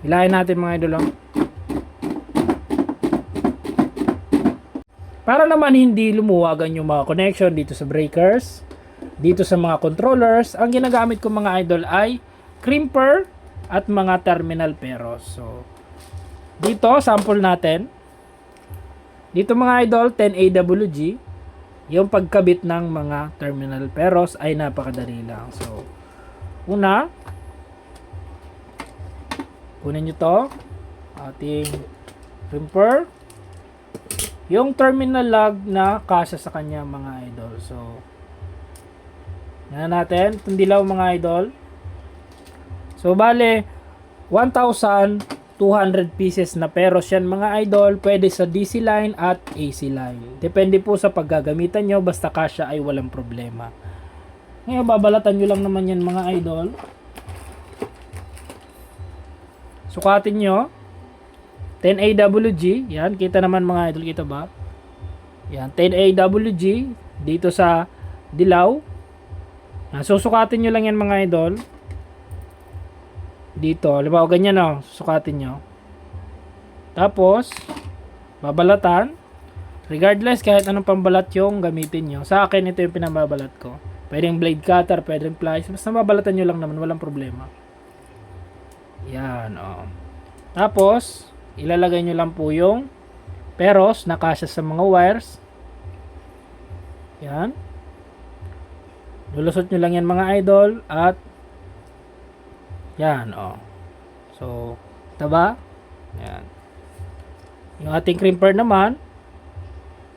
Hilahin natin mga idol. Para naman hindi lumuwagan yung mga connection dito sa breakers, dito sa mga controllers, ang ginagamit ko mga idol ay crimper at mga terminal peros. So, dito, sample natin. Dito mga idol, 10 AWG, yung pagkabit ng mga terminal peros ay napakadali lang. So, una, kunin nyo to, ating crimper, yung terminal lug na kasya sa kanya mga idol. So, yan natin, itong dilaw mga idol. So, bale, 1,200 pieces na peros yan mga idol. Pwede sa DC line at AC line. Depende po sa paggagamitan nyo, basta kasya ay walang problema. Ngayon, babalatan nyo lang naman yan mga idol. Sukatin nyo. 10 AWG, yan, kita naman mga idol, kita ba? Yan, 10 AWG, dito sa dilaw. Yan, susukatin nyo lang yan mga idol. Dito, halimbawa ganyan o, susukatin nyo. Tapos, babalatan. Regardless, kahit anong pambalat yung gamitin nyo. Sa akin, ito yung pinababalat ko. Pwedeng blade cutter, pwedeng pliers. Basta babalatan nyo lang naman, walang problema. Yan, o. Tapos, ilalagay nyo lang po yung peros na kasya sa mga wires. Yan. Lulusot nyo lang yan mga idol. At yan, oh. So, taba? Yan. Yung ating crimper naman,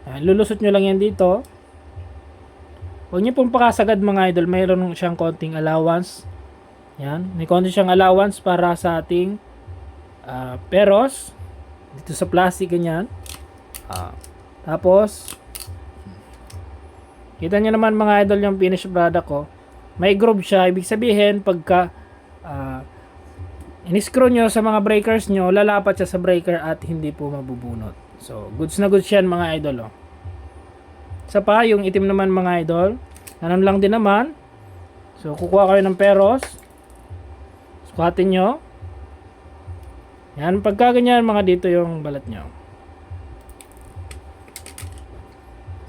yan, lulusot nyo lang yan dito. Huwag nyo pong pakasagad mga idol. Mayroon siyang konting allowance. Yan. May konti siyang allowance para sa ating peros dito sa plastic ganyan. Tapos kita nyo naman mga idol yung finished product ko. May groove siya. Ibig sabihin pagka in-screw nyo sa mga breakers nyo, lalapat siya sa breaker at hindi po mabubunot. So goods na goods yan mga idol. Isa pa yung itim naman mga idol. Ganun lang din naman. So kukuha kayo ng peros. Sukatin nyo. Yan, pagka ganyan mga dito yung balat nyo.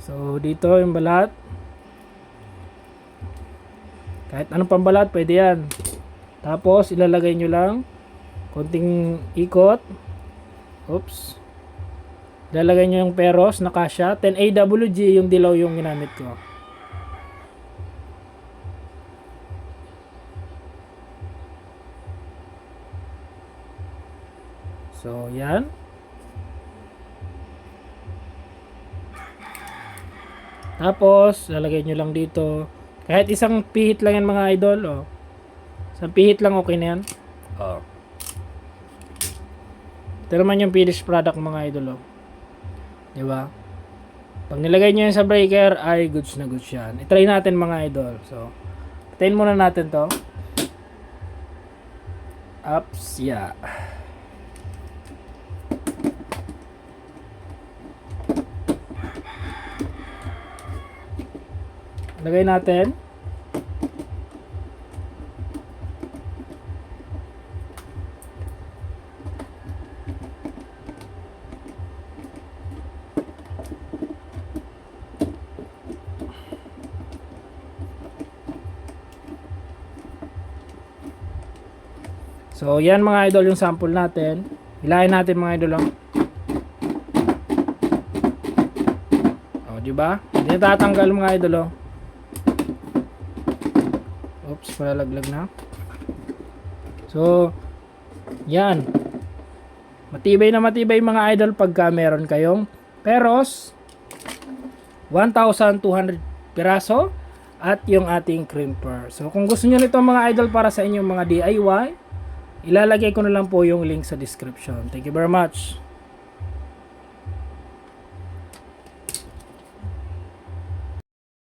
So, dito yung balat. Kahit anong pambalat, pwede yan. Tapos, ilalagay nyo lang konting ikot. Oops. Ilalagay nyo yung peros na kasya. 10 AWG yung dilaw yung ginamit ko. So, yan. Tapos, lalagay nyo lang dito. Kahit isang pihit lang yan mga idol. Oh. Isang pihit lang okay na yan. Oh. Ito naman yung finished product mga idol. Oh. Diba? Pag nilagay nyo yan sa breaker, ay goods na goods yan. I-try natin mga idol. So, patayin muna natin to. Ups, yeah. Lagay natin. So, yan mga idol yung sample natin. Hilahin natin mga idol lang. O, diba? Hindi natatanggal mga idol, oh. Oops, palalaglag na. So, yan. Matibay na matibay mga idol pagka meron kayong peros. 1,200 piraso. At yung ating crimper. So, kung gusto nyo nito mga idol para sa inyong mga DIY, ilalagay ko na lang po yung link sa description. Thank you very much.